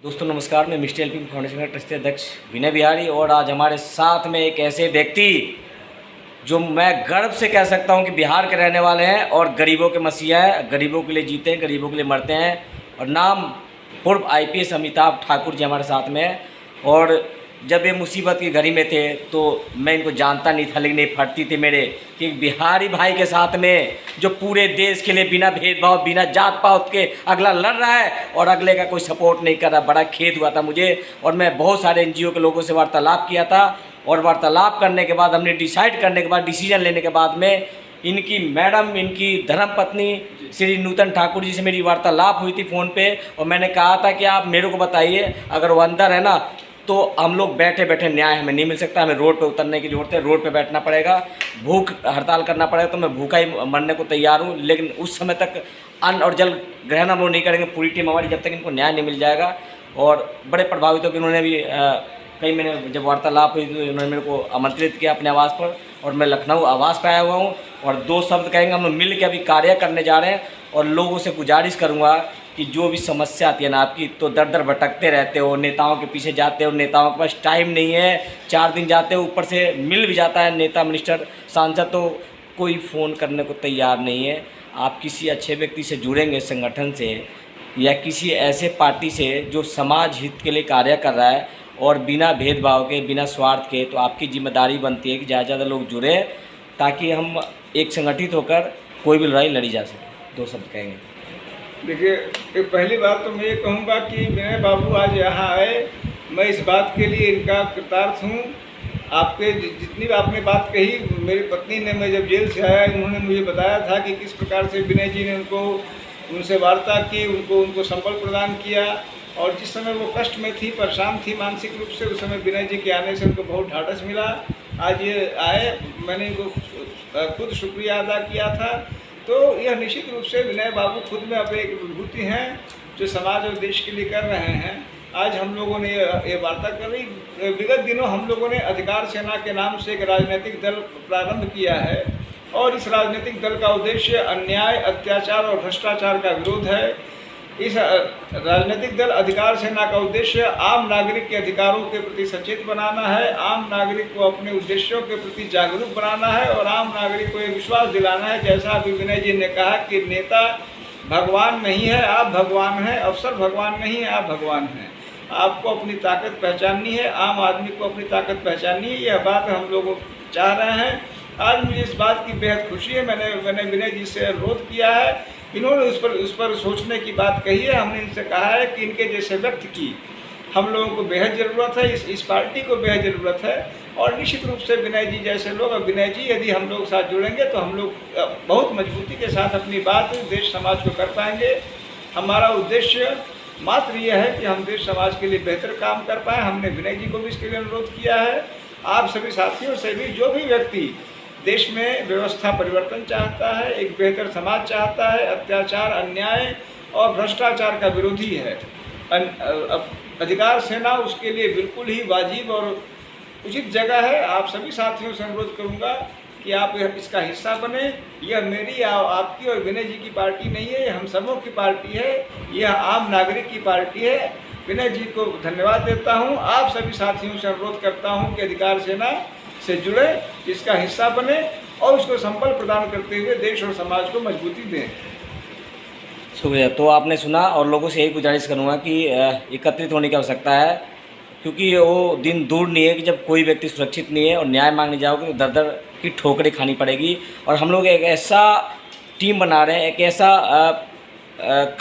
दोस्तों नमस्कार, मैं मिस्टी हेल्पिंग फाउंडेशन का ट्रस्टी अध्यक्ष विनय बिहारी और आज हमारे साथ में एक ऐसे व्यक्ति जो मैं गर्व से कह सकता हूं कि बिहार के रहने वाले हैं और गरीबों के मसीहा हैं। गरीबों के लिए जीते हैं, गरीबों के लिए मरते हैं। और नाम पूर्व आईपीएस अमिताभ ठाकुर जी हमारे साथ में हैं। और जब ये मुसीबत की घड़ी में थे तो मैं इनको जानता नहीं था, लेकिन ये फटती थी मेरे कि बिहारी भाई के साथ में जो पूरे देश के लिए बिना भेदभाव, बिना जात पात के अगला लड़ रहा है और अगले का कोई सपोर्ट नहीं कर रहा। बड़ा खेद हुआ था मुझे और मैं बहुत सारे एनजीओ के लोगों से वार्तालाप किया था और वार्तालाप करने के बाद हमने डिसाइड करने के बाद, डिसीजन लेने के बाद में इनकी मैडम, इनकी धर्मपत्नी श्री नूतन ठाकुर जी से मेरी वार्तालाप हुई थी फ़ोन पे और मैंने कहा था कि आप मेरे को बताइए, अगर वो अंदर है ना तो हम लोग बैठे बैठे न्याय हमें नहीं मिल सकता, हमें रोड पे उतरने की ज़रूरत है, रोड पे बैठना पड़ेगा, भूख हड़ताल करना पड़ेगा। तो मैं भूखा ही मरने को तैयार हूँ, लेकिन उस समय तक अन्न और जल ग्रहण हम लोग नहीं करेंगे। पूरी टीम हमारी, जब तक इनको न्याय नहीं मिल जाएगा। और बड़े प्रभावित होकर उन्होंने भी कई मैंने जब वार्तालाप हुई तो उन्होंने मेरे को आमंत्रित किया अपने आवास पर और मैं लखनऊ आवास पर आया हुआ हूँ। और दो शब्द कहेंगे, हम लोग मिल के अभी कार्य करने जा रहे हैं और लोगों से गुजारिश करूँगा कि जो भी समस्या आती है ना आपकी, तो दर दर भटकते रहते हो, नेताओं के पीछे जाते हो, नेताओं के पास टाइम नहीं है, 4 दिन जाते हो, ऊपर से मिल भी जाता है नेता, मिनिस्टर, सांसद, तो कोई फ़ोन करने को तैयार नहीं है। आप किसी अच्छे व्यक्ति से जुड़ेंगे, संगठन से या किसी ऐसे पार्टी से जो समाज हित के लिए कार्य कर रहा है और बिना भेदभाव के, बिना स्वार्थ के, तो आपकी जिम्मेदारी बनती है कि ज़्यादा से ज़्यादा लोग जुड़े ताकि हम एक संगठित होकर कोई भी लड़ाई लड़ी जा सके। 2 शब्द कहेंगे। देखिए, पहली बात तो मैं ये कहूँगा कि विनय बाबू आज यहाँ आए, मैं इस बात के लिए इनका कृतार्थ हूँ। आपके जितनी भी आपने बात कही, मेरी पत्नी ने, मैं जब जेल से आया, उन्होंने मुझे बताया था कि किस प्रकार से विनय जी ने उनसे वार्ता की, उनको संबल प्रदान किया। और जिस समय वो कष्ट में थी, परेशान थी मानसिक रूप से, उस समय विनय जी के आने से उनको बहुत ढाढ़स मिला। आज ये आए, मैंने इनको खुद शुक्रिया अदा किया था। तो यह निश्चित रूप से विनय बाबू खुद में अपने एक विभूति हैं जो समाज और देश के लिए कर रहे हैं। आज हम लोगों ने ये वार्ता कर रही, विगत दिनों हम लोगों ने अधिकार सेना के नाम से एक राजनीतिक दल प्रारंभ किया है और इस राजनीतिक दल का उद्देश्य अन्याय, अत्याचार और भ्रष्टाचार का विरोध है। इस राजनीतिक दल अधिकार सेना का उद्देश्य आम नागरिक के अधिकारों के प्रति सचेत बनाना है, आम नागरिक को अपने उद्देश्यों के प्रति जागरूक बनाना है और आम नागरिक को ये विश्वास दिलाना है, जैसा अभी विनय जी ने कहा कि नेता भगवान नहीं है, आप भगवान हैं, अफसर भगवान नहीं है, आप भगवान हैं। आपको अपनी ताकत पहचाननी है, आम आदमी को अपनी ताकत पहचाननी है। यह बात हम लोग चाह रहे हैं। आज मुझे इस बात की बेहद खुशी है। मैंने विनय जी से अनुरोध किया है, इन्होंने उस पर सोचने की बात कही है। हमने इनसे कहा है कि इनके जैसे व्यक्ति की हम लोगों को बेहद ज़रूरत है, इस पार्टी को बेहद ज़रूरत है। और निश्चित रूप से विनय जी जैसे लोग, और विनय जी यदि हम लोग साथ जुड़ेंगे तो हम लोग बहुत मजबूती के साथ अपनी बात देश समाज को कर पाएंगे। हमारा उद्देश्य मात्र यह है कि हम देश समाज के लिए बेहतर काम कर पाएँ। हमने विनय जी को भी इसके लिए अनुरोध किया है। आप सभी साथियों से भी, जो भी व्यक्ति देश में व्यवस्था परिवर्तन चाहता है, एक बेहतर समाज चाहता है, अत्याचार, अन्याय और भ्रष्टाचार का विरोधी है, अधिकार सेना उसके लिए बिल्कुल ही वाजिब और उचित जगह है। आप सभी साथियों से अनुरोध करूंगा कि आप इसका हिस्सा बने। यह मेरी आपकी और विनय जी की पार्टी नहीं है, यह हम सबों की पार्टी है, यह आम नागरिक की पार्टी है। विनय जी को धन्यवाद देता हूँ। आप सभी साथियों से अनुरोध करता हूँ कि अधिकार सेना से जुड़े, इसका हिस्सा बने और उसको संबल प्रदान करते हुए देश और समाज को मजबूती दें। शुक्रिया। तो आपने सुना और लोगों से यही गुजारिश करूँगा कि एकत्रित होने की आवश्यकता है, क्योंकि वो दिन दूर नहीं है कि जब कोई व्यक्ति सुरक्षित नहीं है और न्याय मांगने जाओगे तो दर दर की ठोकरें खानी पड़ेगी। और हम लोग एक ऐसा टीम बना रहे हैं, एक ऐसा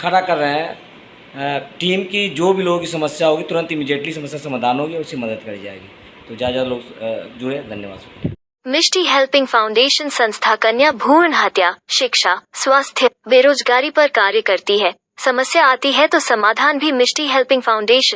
खड़ा कर रहे हैं टीम की, जो भी लोगों की समस्या होगी तुरंत इमीडिएटली समस्या समाधान होगी और उसकी मदद करी जाएगी। तो ज़्यादा लोग जुड़े। धन्यवाद। मिष्टी हेल्पिंग फाउंडेशन संस्था कन्या भ्रूण हत्या, शिक्षा, स्वास्थ्य, बेरोजगारी पर कार्य करती है। समस्या आती है तो समाधान भी मिष्टी हेल्पिंग फाउंडेशन